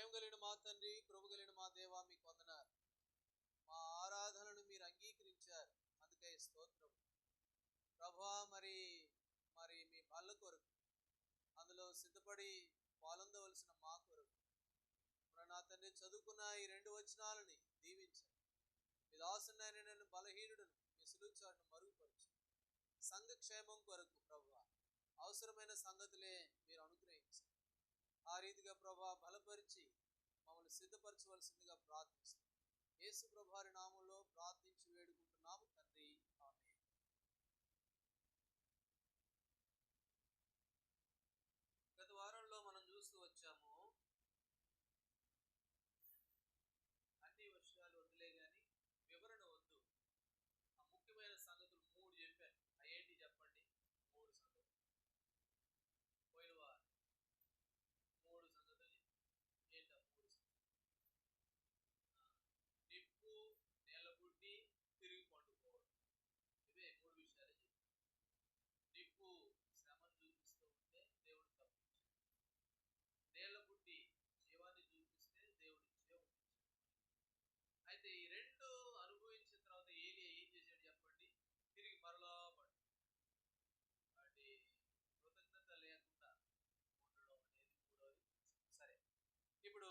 ప్రేమ కలిగిన మా తండ్రి, కృప కలిగిన మా దేవ, మీకు వందనాలు. మా ఆరాధనను మీరు అంగీకరించారు, అందుకే స్తోత్రం ప్రభా. మరి మరి మీ బల్ల కొరకు అందులో సిద్ధపడి పాలొందవలసిన మా కొరకు నా తండ్రి చదువుకున్న ఈ 2 వచనాలని దీవించండి. మీ దాసునైన నేను బలహీనుడును, మీ సులుచాటును మరుగుపరచు. సంఘ క్షేమం కొరకు ప్రభా అవసరమైన సంగతులే మీరు అనుగ్రహించండి. ఆ రీతిగా ప్రభా బలపరిచి మమ్మల్ని సిద్ధపరచవలసిందిగా ప్రార్థిస్తాం. యేసు ప్రభువారి నామంలో ప్రార్థించి వేడుకుంటున్నాము తండ్రి, ఆమేన్. గత వారంలో మనం చూస్తూ వచ్చాము, అన్ని విషయాలు వదిలే గాని వివరణ వద్దు. ఆ ముఖ్యమైన సంగతులు 3 చెప్పాను. అయ్యేంటి చెప్పండి? 3 సంగతులు. పోయిన వారం 3 సంగతులు ఏంటా 3 సంగతులు? నిప్పు, నేలబుడ్డి, తిరిగి పండుకోవడం. ఇవే 3 విషయాలే చెప్పాను. నిప్పు శ్రమను చూపిస్తూ ఉంటే దేవుడు తప్పించాడు. నేలబుడ్డి జీవాన్ని చూపిస్తే దేవుడు జీవం ఇచ్చాడు. అయితే ఈ 2 అనుభవించిన తర్వాత ఏలియా ఏం చేశాడు చెప్పండి? తిరిగి మరలా పడ్డాడు. వాటి కృతజ్ఞత లేకుండా ఉండడం అనేది 3వది. సరే, ఇప్పుడు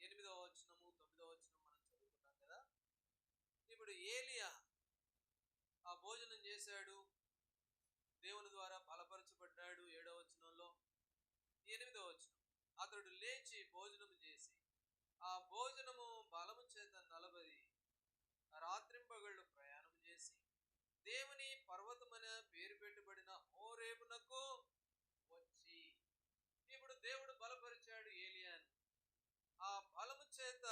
8వ వచనము 9వ వచనం మనం చదువుకున్నాం కదా. ఇప్పుడు ఏలియా ఆ భోజనం చేశాడు, దేవుని ద్వారా బలపరచబడ్డాడు. 7వ వచనంలో 8వ వచనం, అతడు లేచి భోజనము చేసి ఆ భోజనము బలము చేత 40 రాత్రింపగళ్ళు ప్రయాణం చేసి దేవుని పర్వతమన పేరు పెట్టబడిన హోరేబునకు వచ్చి. ఇప్పుడు దేవుడు బలపరిచాడు ఏలియాను. ఆ బలము చేత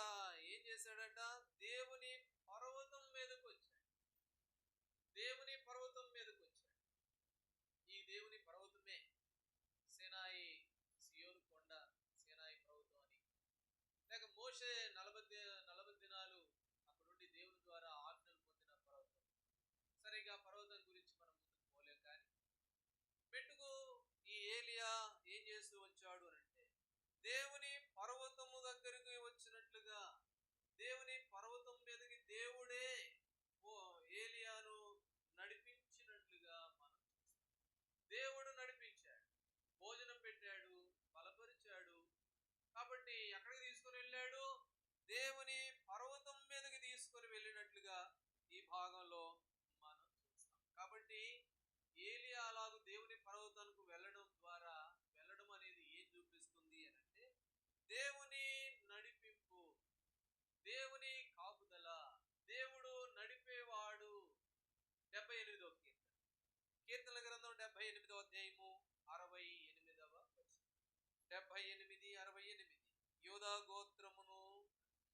ఏం చేశాడట? దేవుని పర్వతం మీదకు వచ్చాడు. దేవుని పర్వతం మీదకు వచ్చాడు. ఈ దేవుని పర్వతమే సీనాయి, సియోను కొండ, సీనాయి పర్వతం అని. లేక మోషే 40 దినాలు అక్కడుండి దేవుని ద్వారా ఆజ్ఞలు పొందిన పర్వతం. సరిగా పర్వతం గురించి మనం ముందుకు పోలేం. కానీ మెట్టుకు ఈ ఏలియా ఏం చేస్తూ వచ్చాడు అని అంటే, దేవుని పర్వతము దగ్గరికి వచ్చినట్లుగా, దేవుని పర్వతం మీదకి దేవుడే ఏలియాను నడిపించినట్లుగా మనం చూస్తాం. దేవుడు నడిపించాడు, భోజనం పెట్టాడు, బలపరిచాడు. కాబట్టి ఎక్కడికి తీసుకొని వెళ్ళాడు? దేవుని పర్వతం మీదకి తీసుకొని వెళ్ళినట్లుగా ఈ భాగంలో మనం చూస్తాం. కాబట్టి ఏలియా అలాగూ దేవుని పర్వతానికి వెళ్ళడం అనేది ఏం చూపిస్తుంది అని అంటే, దేవుని నడిపింపు, దేవుని కాపుదల, దేవుడు నడిపేవాడు. 78వ కీర్తన, కీర్తనల గ్రంథం 78వ అధ్యాయము 68వ వచనం. 78:68. యూదా గోత్రమును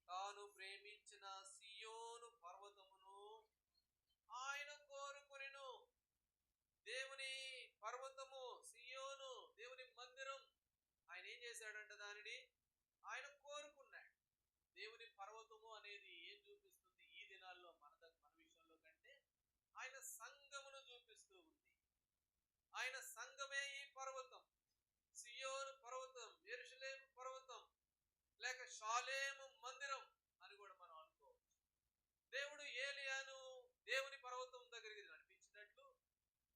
తాను ప్రేమించిన సియోను పర్వతమును ఆయన కోరుకొనెను. దేవుని పర్వతము సియోను, దేవుని మందిరం, ఆయన ఏం చేశాడంట? దానిని ఆయన కోరుకున్నాడు. దేవుని పర్వతము అనేది ఏం చూపిస్తుంది ఈ దినాల్లో? మన విషయంలో కంటే ఆయన సంఘమును చూపిస్తూ ఉంది. ఆయన సంఘమే ఈ పర్వతం. సియోను పర్వతం, యెరూషలేము పర్వతం, లేక షాలేము మందిరం అని కూడా మనం అనుకోవచ్చు. దేవుడు ఏలియాను దేవుని పర్వతం దగ్గరికి నడిపించినట్లు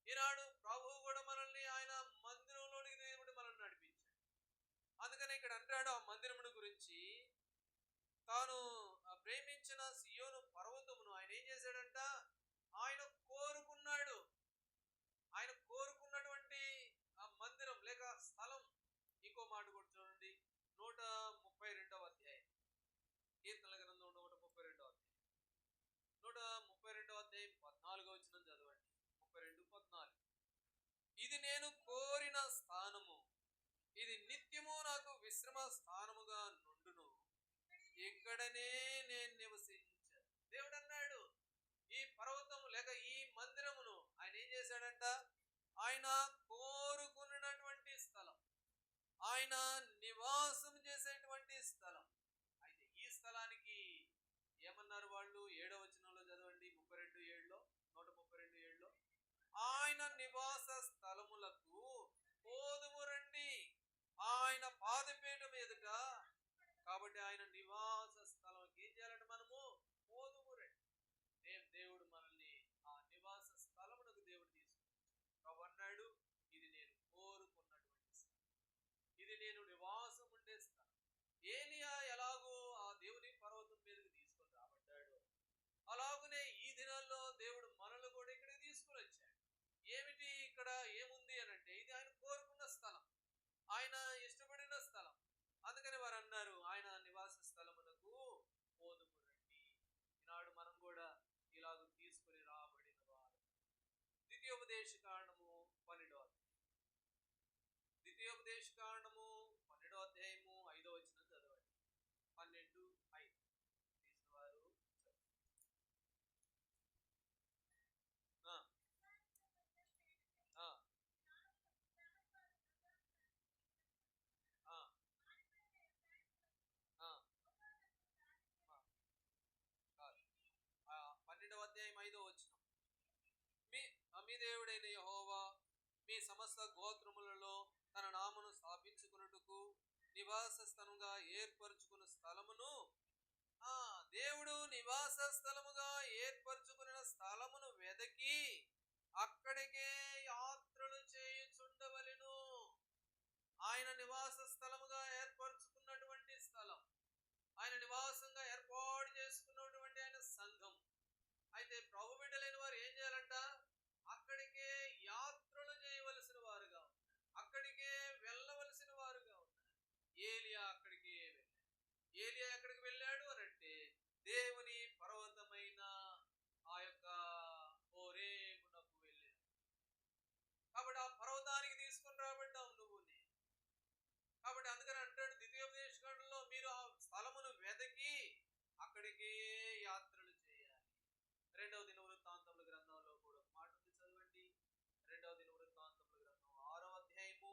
ఈనాడు ప్రభువు కూడా మనల్ని ఆయన మందిరంలోనికి దేవుడు మనల్ని నడిపించాడు. అందుకని ఇక్కడ అంటాడు ఆ మందిరమును గురించి, తాను ప్రేమించిన సియోను పర్వతమును ఆయన ఏం చేశాడంట? ఆయన కోరుకున్నాడు. ఆయన కోరుకున్నటువంటి ఆ మందిరం లేక స్థలం. ఇంకో మాట కూడా చూడండి, 132వ అధ్యాయం, కీర్తనల గ్రంథం 132వ అధ్యాయం, 132వ అధ్యాయం 14వ వచనం చదవండి. 32:14. ఇది నేను కోరిన స్థానము, ఇది నిత్యము నాకు విశ్రమ స్థానముగా నుండును, ఇక్కడనే నేను నివసించాను. దేవుడు అన్నాడు, ఈ పర్వతము లేక ఈ మందిరమును ఆయన ఏం చేశాడంట? ఆయన కోరుకున్నటువంటి స్థలం, ఆయన నివాసం చేసేటువంటి స్థలం. అయితే ఈ స్థలానికి ఏమన్నారు వాళ్ళు? 7వ వచనంలో చదవండి, 32:7లో, 132:7లో, ఆయన నివాస స్థలములకు పోదుము రండి, ఆయన పాదపీఠం ఎదుట కాబట్టి ఆయన నివాస స్థలంకి ఏం చేయాలంటే మనము పోదుము రండి. దేవుడు మనల్ని ఆ నివాస స్థలమునకు దేవుడు తీసుకొచ్చాడు. ప్రభు అన్నాడు, ఇది నేను కోరుకున్నటువంటి స్థలం, ఇది నేను నివాసం ఉండే స్థలం. ఏలియా ఎలాగో ఆ దేవుని పర్వతం మీదకి తీసుకొని రాబడ్డాడు, అలాగనే ఈ దినాల్లో దేవుడు మనల్ని కూడా ఇక్కడికి తీసుకుని వచ్చాడు. ఏమిటి ఇక్కడ ఏముంది అని అంటే, ఇది ఆయన కోరుకున్న స్థలం, ఆయన ఇష్టపడిన స్థలం. అందుకని వారు అన్నారు, ఆయన నివాస స్థలమునకు పోదుము రండి. ఈనాడు మనం కూడా ఇలాగ తీసుకుని రాబడిన వారు. ద్వితీయోపదేశ కాండము 12వ ద్వితీయోపదేశ కాండము 12వ అధ్యాయము 5వ వచనం చదవండి. 12:5 తీసిన వారు పన్నెండవ అధ్యాయం 5వ వచనం. మీ దేవుడైన యెహోవా మీ సమస్త గోత్రములలో తన నామను స్థాపించుకున్నట్టుకు నివాస స్థలముగా ఏర్పరచుకున్న స్థలమును, దేవుడు నివాస స్థలముగా ఏర్పరచుకున్న స్థలమును వెదకి అక్కడికే యాత్రలు చేయుచుండవలెను. ఆయన నివాస స్థలముగా ఏర్పరచుకున్నటువంటి స్థలం, ఆయన నివాసంగా ఏర్పాటు చేసుకున్నటువంటి ఆయన సంఘం. అయితే ప్రభు బిడ్డలైన వారు ఏం చేయాలంట? అక్కడికే యాత్రలు చేయవలసిన వారుగా ఉన్నారు, అక్కడికే వెళ్ళవలసిన వారుగా ఉన్నారు. ఏలియా అక్కడికే వెళ్ళాడు. ఏలియా ఎక్కడికి వెళ్ళాడు అని అంటే, దేవుని పర్వతమైన ఆ యొక్క హోరేబునకు వెళ్ళాడు. కాబట్టి ఆ పర్వతానికి తీసుకుని రాబడ్డావు నువ్వు నేను. కాబట్టి అందుకని అంటాడు ద్వితీయోపదేశ కాండంలో, మీరు ఆ స్థలమును వెదకి అక్కడికే యాత్రలు చేయాలి. 2వ దినవృత్తాంతముల గ్రంథంలో కూడా ఒక మాట ఉంది, చదవండి. 2వ దినవృత్తాంతముల గ్రంథం 6వ అధ్యాయము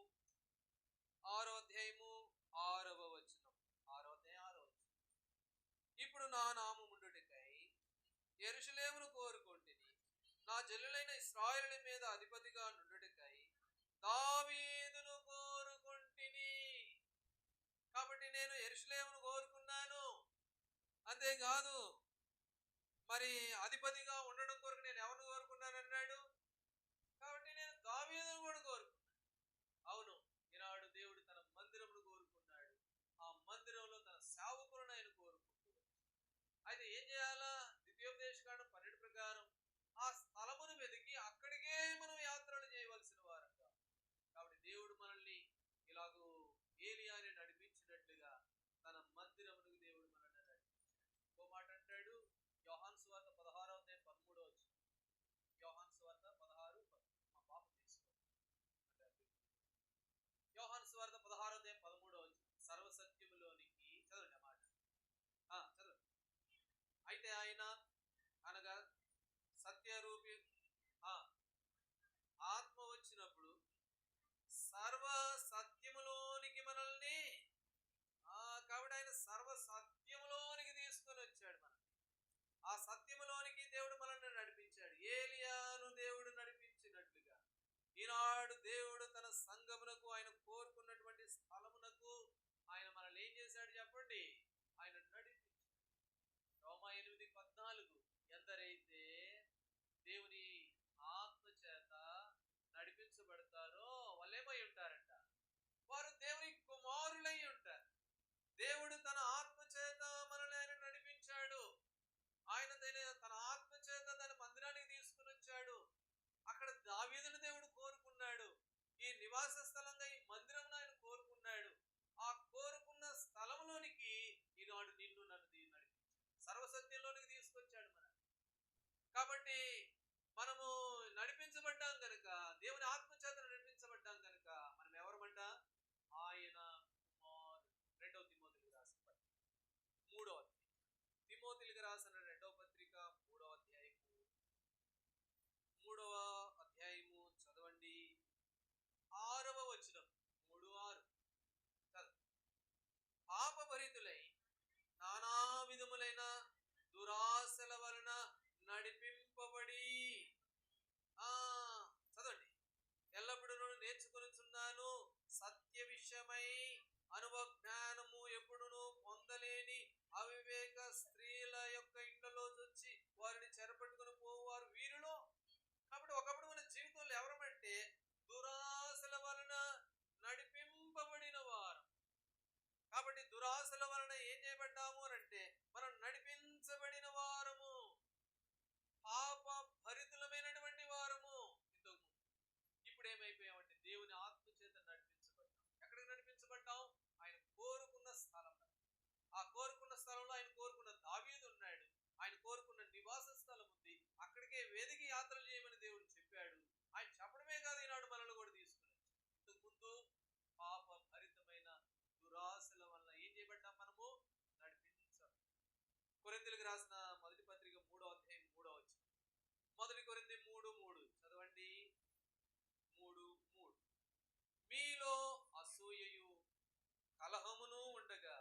6వ వచనం. 6వ అధ్యాయం 6వ వచనం. ఇప్పుడు నా నామముండుటకై యెరూషలేమును కోరుకొంటిని, నా జనులైన ఇశ్రాయేలుల మీద అధిపతిగా నుండుటకై దావీదును కోరుకొంటిని. కాబట్టి నేను యెరూషలేమును కోరుకున్నాను, అంతేకాదు మరి అధిపతిగా ఉండడం కొరకు నేను ఎవరిని కోరుకున్నాను అన్నాడు. కాబట్టి నేను దావీదును కూడా కోరుకున్నాను. అవును, ఈనాడు దేవుడు తన మందిరమును కోరుకున్నాడు, ఆ మందిరంలో తన సేవకులను ఆయన కోరుకుంటూ. అయితే ఏం చేయాలా? ద్వితీయోపదేశ కాండం 12 ప్రకారం ఆ స్థలమును వెతికి అక్కడికే మనం యాత్రలు చేయవలసిన వారంగా. కాబట్టి దేవుడు మనల్ని ఇలాగూ ఏలియాని నడిపించినట్లుగా తన మందిరమునకు దేవుడు మనల్ని నడిపించాడు. ఇంకో మాట అంటాడు, యోహాను సువార్త 16వ అధ్యాయం 13వ వచనం. యోహాను సువార్త 16:13. మా పాప తీసుకోండి. యోహాను సువార్త 16వ అధ్యాయం 13వ వచనం. సర్వసత్యములోనికి చదవండి ఆ మాట. చదవండి. అయితే ఆయన అనగా సత్యరూపి ఆత్మ వచ్చినప్పుడు సర్వ సత్యములోనికి మనల్ని, కాబట్టి ఆయన సర్వ సత్యములోనికి తీసుకొని వచ్చాడు మనం. ఆ సత్యములోనికి దేవుడు మనల్ని నడిపించాడు. ఏలియాను దేవుడు నడిపించినట్లుగా ఈనాడు దేవుడు తన సంఘమునకు, ఆయన కోరుకున్నటువంటి స్థలమునకు ఆయన మనల్ని ఏం చేశాడు చెప్పండి? ఆయన నడిపించాడు. రోమా 8:14, ఎందరైతే దేవుని ఆత్మ చేత నడిపించబడతారో వాళ్ళేమై ఉంటారంట? వారు దేవుని కుమారులై ఉంటారు. దేవుడు తన ఆత్మ చేత మనల్ని ఆయన నడిపించాడు. ఆయన తన ఆత్మ చేత తన మందిరానికి తీసుకుని వచ్చాడు. అక్కడ దావీదును దేవుడు కోరుకున్నాడు. ఈ నివాస స్థలంగా ఈ మందిరం ఆయన కోరుకున్నాడు. ఆ కోరుకున్న స్థలంలోనికి ఈనాడు నిన్ను నన్ను నడిపించాడు, సర్వసత్యంలోనికి తీసుకొచ్చాడు మన. కాబట్టి మనము నడిపించబడ్డాం కనుక, దేవుని ఆత్మ చేత నడిపించబడ్డాం కనుక మనం ఎవరమంట? ఆయన కుమారుడు. 2వ తిమోతికి రాసిన పత్రిక 3వ అధ్యాయం. తిమోతికి రాసిన 2వ పత్రిక 3వ అధ్యాయము చదవండి. 6వ వచనం. 3:6 చదవండి. పాపభరితులై నానా విధములైన దురాశల వలన నడిపింపబడి దురాశల వలన ఏం చేయబడ్డాము అని అంటే మనం నడిపించబడిన వారము, పాప భరితులమైనటువంటి వారము ఇంతకు ముందు. ఇప్పుడు ఏమైపోయామంటే దేవుని ఆత్మ చేత నడిపించబడ్డాం. ఎక్కడికి నడిపించబడ్డాం? ఆయన కోరుకున్న స్థలం. ఆ కోరుకున్న స్థలంలో ఆయన కోరుకున్న దావీదు ఉన్నాడు, ఆయన కోరుకున్న నివాస స్థలం ఉంది. అక్కడికే వేదిక యాత్రలు చేయమని దేవుడు చెప్పాడు. ఆయన చెప్పడమే కాదు, ఈనాడు మనల్ని కూడా తీసుకుని ఇంతకు ముందు పాప భరితమైన దురాశల వల్ల ఏం చేయబడ్డాం? మనము నడిపించాం. కొరింథీయులకు రాసిన మొదటి పత్రిక 3వ అధ్యాయం 3వ వచనం. మొదటి కొరింథీ 3:3 చదవండి. 3:3 మీలో అసూయయు కలహమును ఉండగా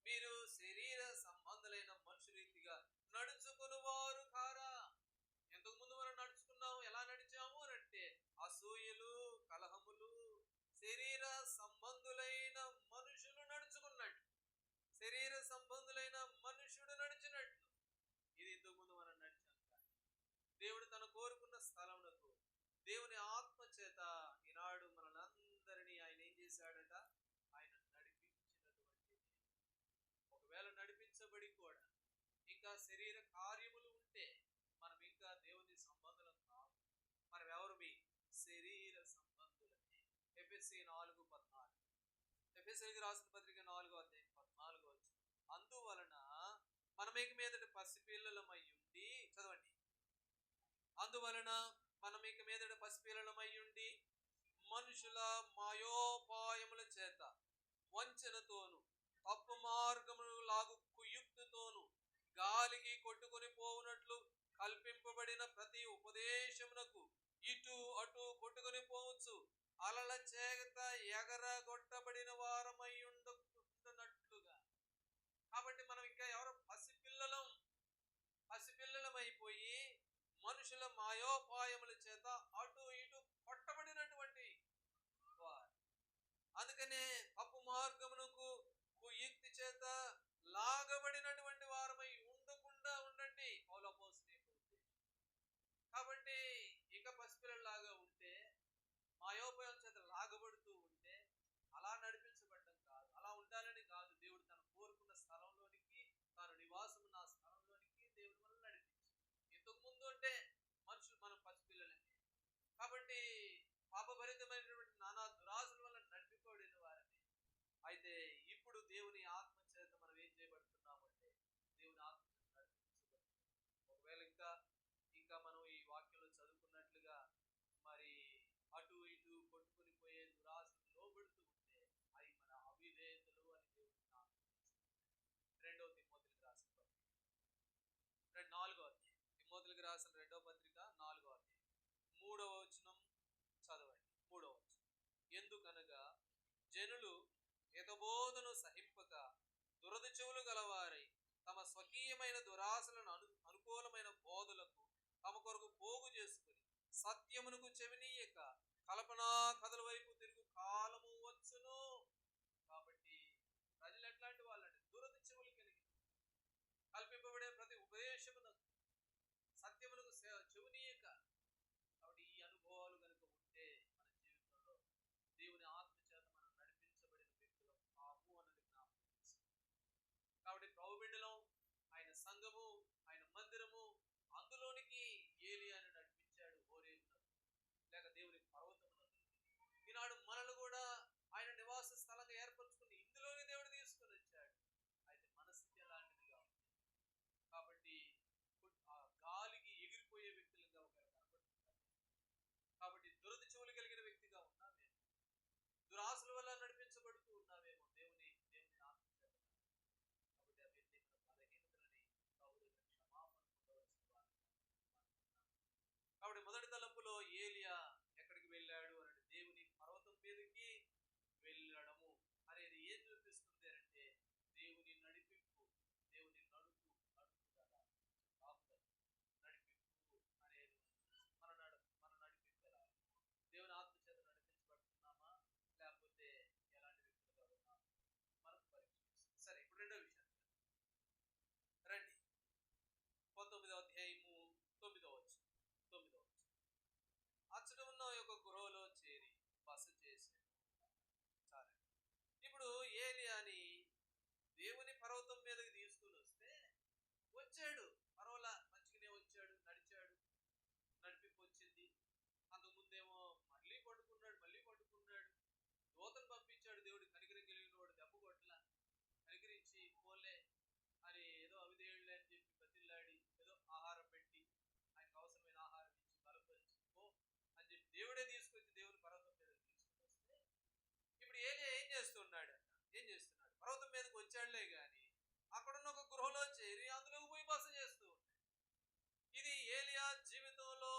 మీరు శరీర సంబంధులైన మనుషురీతిగా నడుచుకుని వారు కారా. ఎంతకు ముందు మనం నడుచుకున్నాము. ఎలా నడిచాము అని అంటే అసూయలు, కలహములు శరీర సంబంధులైన మనుషులు నడుచుకున్నట్టు, శరీర సంబంధులైన మనుషుడు నడిచినట్లు. ఇది ఇంతకు ముందు మనం నడిచాం. దేవుడు తన కోరుకున్న స్థలమునకు దేవుని ఆత్మ చేత ఈనాడు మనలందరినీ ఆయన ఏం చేశాడట? ఆయన నడిపించినటువంటి. ఒకవేళ నడిపించబడి కూడా ఇంకా శరీర కార్యములు ఉంటే మనం ఇంకా దేవుని సంబంధులం కాదు. మనం ఎవరు? మీ శరీర సంబంధులమే. ఎఫెసీ 4:14. ఎఫెసీయులకు రాసిన పత్రిక 4వ అధ్యాయం 14వ వచనం. అందువలన మనం ఇక మీదట పసిపిల్లలమై ఉండి, చదవండి. అందువలన మనం ఇక మీదట పసిపిల్లలమై ఉండి మనుషుల మాయోపాయముల చేత వంచనతోను తప్పు మార్గమును లాగు కుయుక్తితోను గాలికి కొట్టుకొని పోవునట్లు కల్పింపబడిన ప్రతి ఉపదేశమునకు ఇటు అటు కొట్టుకొని పోవచ్చు అలల చేత ఎగరగొట్టబడిన వారమై ఉంటున్నట్లుగా. కాబట్టి మనం ఇంకా ఎవరో పసిపిల్లలమైపోయి మనుషుల మాయోపాయముల చేత అటు ఇటు కొట్టబడినటువంటి వారు. అందుకనే తప్పు మార్గమునకు కుయుక్తి చేత లాగబడినటువంటి వారమై ఉండకుండా ఉండండి పౌలు అపోస్తలుని యొక్క ఉద్దేశం. కాబట్టి ఇక పసిపిల్లలాగా ఉంటే, మాయోపాయం చేత లాగబడుతూ ఉంటే అలా నడిపించబడ్డం కాదు, అలా ఉండాలని కాదు. దేవుడు తను కోరుకున్న స్థలంలోనికి, తాను నివాసం ఉన్న స్థలంలోనికి దేవుడు మనల్ని నడిపించాడు. ఇంతకు ముందు అంటే మనుషులు మనం పసిపిల్లలమే. కాబట్టి పాపభరితమైనటువంటి నానా దురాశల వల్ల నడిపింపబడిన వారమే. అయితే ఇప్పుడు దేవుని ఆత్మ చేత మనం ఏం చేయబడుతున్నామంటే దేవుని ఆత్మ చేత నడిపించబడుతున్నాం. ఒకవేళ ఇంకా మనం ఈ వాక్యంలో చదువుకున్నట్లుగా మరి అటు ఇటు కొట్టుకుని పోయే దురాశలు లోబడుతూ ఉంటే అవి మన అవిధేయతలు అని దేవుడు జ్ఞాపకం. 2వ తిమోతికి రాసిన పత్రిక 4వ అధ్యాయం. తిమోతికి రాసిన 2వ పత్రిక 4వ అధ్యాయం 3వ వచనం చదవండి. 3వ వచనం. ఎందుకనగా జనులు హితబోధను సహింపక దురద చెవులు గలవారై తమ స్వకీయమైన దురాశలను అనుకూలమైన బోధలకు తమ కొరకు పోగు చేసుకుని సత్యమునకు చెవినీయక కల్పనా కథల వైపు తిరుగు కాలము వచ్చును. కాబట్టి ప్రజలు ఎట్లాంటి వాళ్ళంటే దురద చెవులు కలిగి కల్పింపబడే ప్రతి ఉపదేశమునకు సత్యమునకు చెవినీయక. కాబట్టి ఈ అనుభవాలు కనుక ఉంటే మన జీవితంలో దేవుని ఆత్మ చేత మనం నడిపించబడిన వ్యక్తులం కాము అన్నది జ్ఞాపకం చేసుకోండి. కాబట్టి ప్రభు బిడ్డలం, ఆయన సంఘము, ఆయన మందిరము, అందులోనికి ఏలియాను నడిపించాడు హోరేబునకు, లేక దేవుని పర్వతమునకు. ఈనాడు మనల్ని కూడా ఆయన నివాస స్థలంగా ఏర్పరచుకుని ఇందులోనే దేవుడు తీసుకొని వచ్చాడు. అయితే మన స్థితి ఎలాంటిదిగా ఉంది. కాబట్టి చేరి అందులోకి పోయి బస చేస్తూ ఉన్నాయి. ఇది ఏలియా జీవితంలో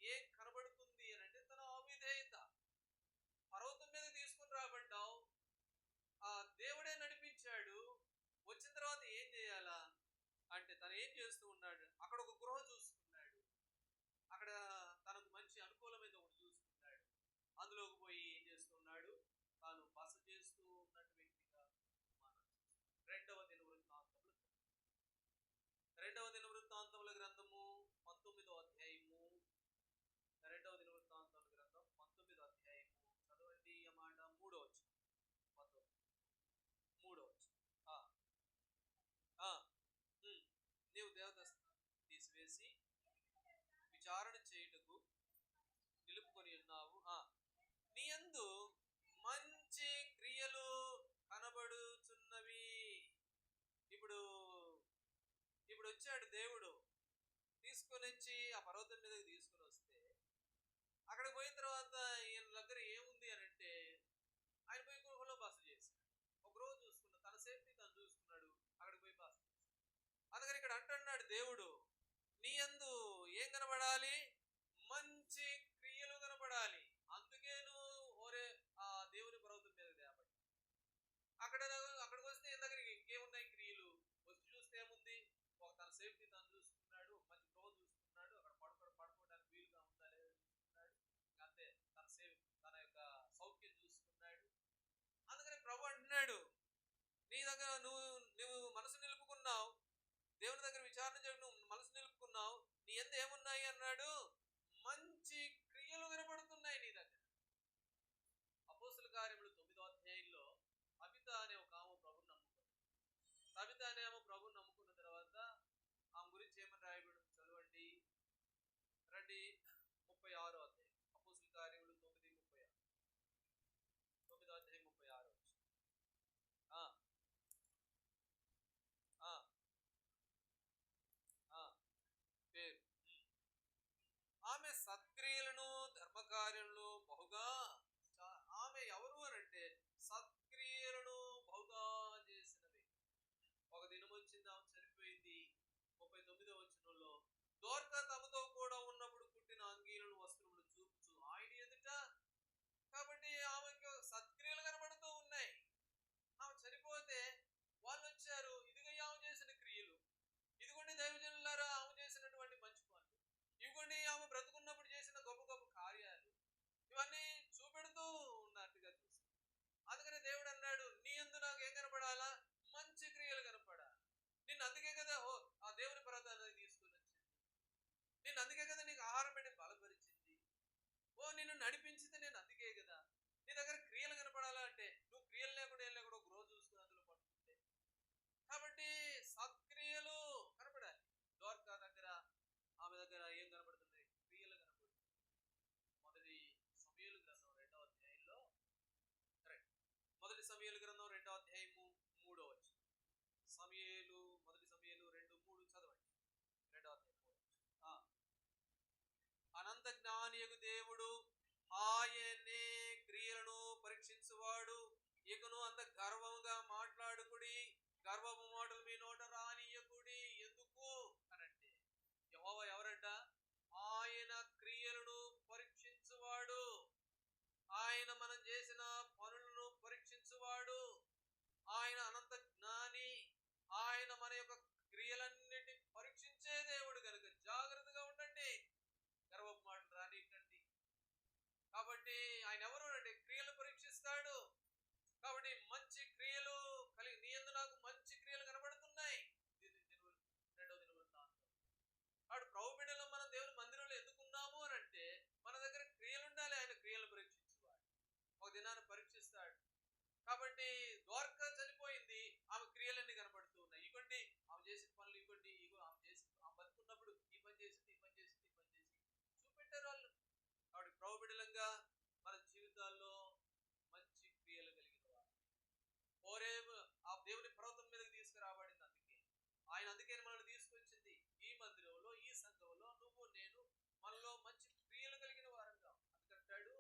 ఏం కనబడుతుంది అని అంటే తన అవిధేయత. పర్వతం మీద తీసుకుని రాబడ్డావు, ఆ దేవుడే నడిపించాడు. వచ్చిన తర్వాత ఏం చేయాలా అంటే తను ఏం చేస్తూ ఉన్నాడు, అక్కడ ఒక గృహ చూసుకున్నాడు, అక్కడ తనకు మంచి అనుకూలమైన ఒకటి చూసుకున్నాడు, అందులోకి పోయి ఏం చేస్తున్నాడు, తాను బస చేస్తూ ఉన్నట్టు వ్యక్తిగా మనం రెండవ దినవృత్తాంతముల గ్రంథము 19వ అధ్యాయము, రెండవ దినవృత్తాంతముల గ్రంథం 19వ అధ్యాయము చదవండి అన్నమాట. 3వ వచనం, 3వ వచనం. నీవు దేవత తీసివేసి విచారణ చేయుటకు నిలుపుకొని ఉన్నావు, నీ యందు మంచి క్రియలు కనబడుచున్నవి. ఇప్పుడు వచ్చాడు దేవుడు, తీసుకొని వచ్చి ఆ పర్వతం మీదకి తీసుకొని వస్తే అక్కడికి పోయిన తర్వాత ఈయన దగ్గర ఏముంది అని అంటే ఆయన పోయి గృహలో బస చేశాడు. ఒక రోజు చూసుకున్నాడు, తన సేఫ్టీ తను చూసుకున్నాడు, అక్కడికి పోయి బస చేశాడు. అందుకని ఇక్కడ అంటున్నాడు దేవుడు, నీ యందు ఏం కనబడాలి, మంచి క్రియలు కనబడాలి. అందుకే నువ్వు ఆ దేవుని పర్వతం మీద తేబడ్డా. అక్కడికి వస్తే ఈయన దగ్గరికి ఇంకేమున్నాయి క్రియలు, వచ్చి చూస్తే ఏముంది, ఒక తన సేఫ్టీ తను చూసుకున్నాడు, మంచి గృహ చూసుకున్నాడు, అక్కడ పడుకోవడానికి వీలుగా ఉందా లేదా చూసుకున్నాడు, అంతే తన యొక్క సౌఖ్యం చూసుకున్నాడు. అందుకని ప్రభు అంటున్నాడు, నీ దగ్గర నువ్వు మనసు నిలుపుకున్నావు, దేవుని దగ్గర విచారణ చేయడం నువ్వు మనసు నిలుపుకున్నావు, నీ ఎంత ఏమున్నాయి అన్నాడు, మంచి క్రియలు కనబడుతున్నాయి నీ దగ్గర. అపోస్తుల కార్యములు 9వ అధ్యాయంలో అబిత అనే ఒక ఆమె ప్రభుని నమ్ముకున్నది. సబిత అనే ఆమె ప్రభుని నమ్ముకున్న తర్వాత ఆమె గురించి ఏమని రాయబడి చదవండి రండి. 36వ అధ్యాయం, అపోస్తుల కార్యములు 9:36, 9వ అధ్యాయం 36 పేరు. ఆమె సత్క్రియలను ధర్మకార్యములను బహుగా, ఆమె ఎవరు అనంటే సత్క్రియలను బహుగా చేసినవి. ఒక దినం వచ్చింది, ఆమె చనిపోయింది. 39వ వచనంలో దోర్క తమతో కూడా ఉన్నప్పుడు కుట్టిన అంగీలను వస్త్రములు చూపుచు ఆయన ఎదుట, కాబట్టి ఆమెకి సత్క్రియలు కనబడుతూ ఉన్నాయి. ఆమె చనిపోతే వాళ్ళు వచ్చారు, ఇదిగో ఆమె చేసిన క్రియలు, ఇదిగోండి దైవజనులారా ఆమె చేసినటువంటి మంచి పనులు, ఇదిగోండి ఆమె బ్రతుకున్నప్పుడు చేసిన గొప్ప గొప్ప కార్యాలు, ఇవన్నీ చూపెడుతూ ఉన్నట్టుగా చూస్తాం. అందుకని దేవుడు అన్నాడు, నీ యందు నాకు ఏం కనపడాలా, మంచి క్రియలు కనపడాలి. నిన్ను అందుకే కదా ఆ దేవుని పర్వతాన్ని తీసుకుని వచ్చింది, నిన్ను అందుకే కదా నీకు ఆహారం పెట్టి బలపరిచింది, నిన్ను నడిపించింది నేను అందుకే కదా. నీ దగ్గర క్రియలు కనపడాలా అంటే నువ్వు క్రియలు లేకుండా ఏం లేకుండా ఒక రోజు చూసుకుని అందులో పడుతుంటే, కాబట్టి సత్క్రియలు కనపడాలి. ద్వారకా దగ్గర ఆమె దగ్గర ఏం కనపడుతున్నాయి, క్రియలు కనపడుతున్నాయి. మొదటి సమూయేలు గ్రంథం 2వ అధ్యాయంలో, మొదటి సమూయేలు గ్రంథం 2వ అధ్యాయము 3వ వచనం. మొదటి సమూయేలు 2:3 చదవండి. 2వ అధ్యాయం 3వ వచనం. అనంత జ్ఞానియగు దేవుడు ఆయనే క్రియలను పరీక్షించువాడు, ఇకను అంత గర్వముగా మాట్లాడుకుడి, గర్వము మాటలు మీ నోట రానియకుడి. ఎందుకు అనంటే యెహోవా ఎవరంట, ఆయన క్రియలను పరీక్షించువాడు, ఆయన మనం చేసిన పనులను పరీక్షించువాడు, ఆయన అనంత జ్ఞాని, ఆయన మన యొక్క క్రియలన్నిటి పరీక్షించే దేవుడు కనుక జాగ్రత్తగా ఉండండి, గర్వపు మాటలు రానికండి. కాబట్టి ఆయన ఎవరు అంటే క్రియలు పరీక్షిస్తాడు. కాబట్టి మంచి క్రియలు కలిగి నీ యందు నాకు మంచి క్రియలు కనబడుతున్నాయి. 2వ దినవృత్తాంతం. కాబట్టి ప్రభు బిడ్డలో మనం దేవుని మందిరంలో ఎందుకున్నాము అని అంటే మన దగ్గర క్రియలు ఉండాలి. ఆయన క్రియలు పరీక్షించేవాడు, ఒక దినాన్ని పరీక్షిస్తాడు. కాబట్టి ద్వారక చనిపోయింది, ఆమె క్రియలన్నీ కనబడుతూ ఉన్నాయి. ఇవ్వండి ఆమె చేసిన పనులు, ఇవ్వండి ఇగో ఆమె బతుకున్నప్పుడు ఈ పని చేసింది, ఈ పని చేసింది, ఈ పని చేసింది చూపెట్టారు వాళ్ళు. కాబట్టి ప్రభు బిడ్డలంగా మన జీవితాల్లో మంచి క్రియలు కలిగిన వారు ఆ దేవుని పర్వతం మీదకి తీసుకురాబడింది. అందుకే మనల్ని తీసుకొచ్చింది ఈ మందిరంలో, ఈ సంఘంలో నువ్వు నేను మనలో మంచి క్రియలు కలిగిన వారంగా. అందుకంటాడు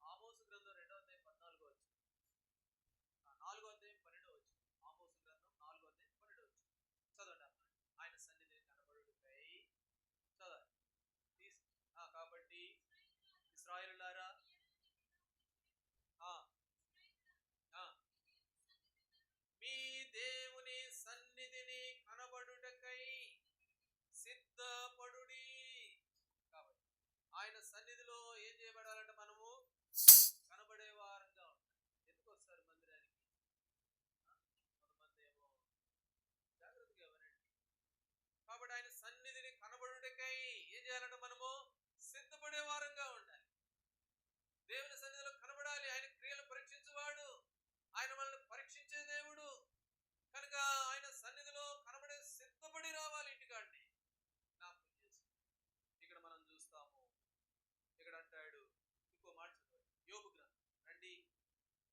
ఆమోసు గ్రంథం 2వ అధ్యాయం 14వ వచనం, 4వ అధ్యాయం 12వ వచనం.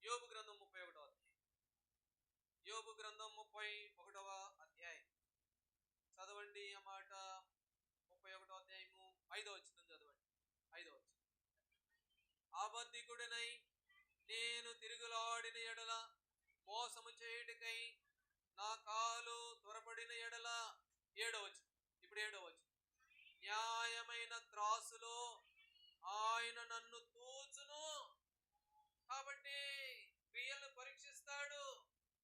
యోబు గ్రంథం 31వ అధ్యాయం. యోబు గ్రంథం 31వ అధ్యాయం చదవండి. ఆ మాట 31వ అధ్యాయము 5వ వచనం చదవండి. 5వ వచనం. అబద్ధికుడినై నేను తిరుగులాడిన ఎడల, మోసము చేయుటకై నా కాలు త్వరపడిన ఎడల. 7వ వచనం. ఇప్పుడు 7వ వచనం. న్యాయమైన త్రాసులో ఆయన నన్ను తూచును. కాబట్టి క్రియలను పరీక్షిస్తాడు.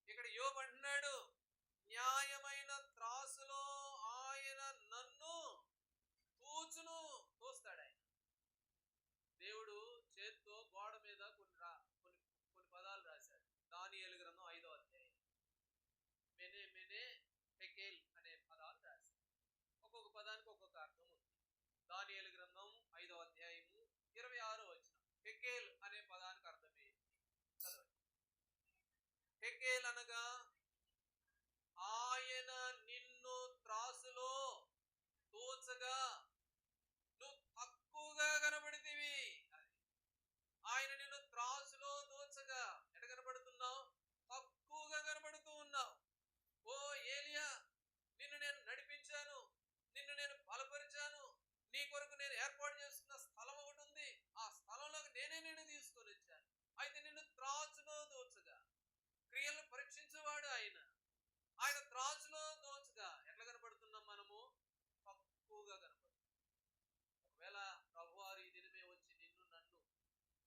ఇక్కడ యోబు అంటున్నాడు, న్యాయమైన త్రాసులో ఆయన నన్ను తూచును. తోస్తాడు ఆయన. దేవుడు చేత్తో గోడ మీద కొన్ని పదాలు రాశాడు. దానియేలు గ్రంథం 5వ అధ్యాయం మెనే మెనే టెకేల్ అనే పదాలు రాశాడు. ఒక్కొక్క పదానికి ఒక్కొక్క అర్థం ఉంది. దానియేలు గ్రంథం 5వ అధ్యాయము 26వ వచనం. టెకేల్ అనే పదానికి అర్థం ఏంటి? చదవండి. టెకేల్ అనగా ఆయన నిన్ను త్రాసులో తూచగా నువ్వు తక్కువగా కనబడితివి. ఆయన నిన్ను త్రాసులో తూచగా ఎట కనబడుతున్నావు? తక్కువగా కనబడుతూ ఉన్నావు. ఓ ఏలియా, నిన్ను నేను నడిపించాను, నిన్ను నేను బలపరిచాను, నీ కొరకు నేను ఏర్పాటు చేస్తున్న స్థలం ఒకటి ఉంది, ఆ స్థలంలోకి నేనే నిన్ను తీసుకొని వచ్చాను. అయితే నిన్ను త్రాచులో దోచగా, క్రియలను పరీక్షించేవాడు ఆయన. ఆయన త్రాచులో దోచగా ఎట్లా కనబడుతున్నాం మనము? తక్కువగా కనబడుతున్నాం. ఒకవేళ ప్రభువారు ఈ దినమే వచ్చి నన్ను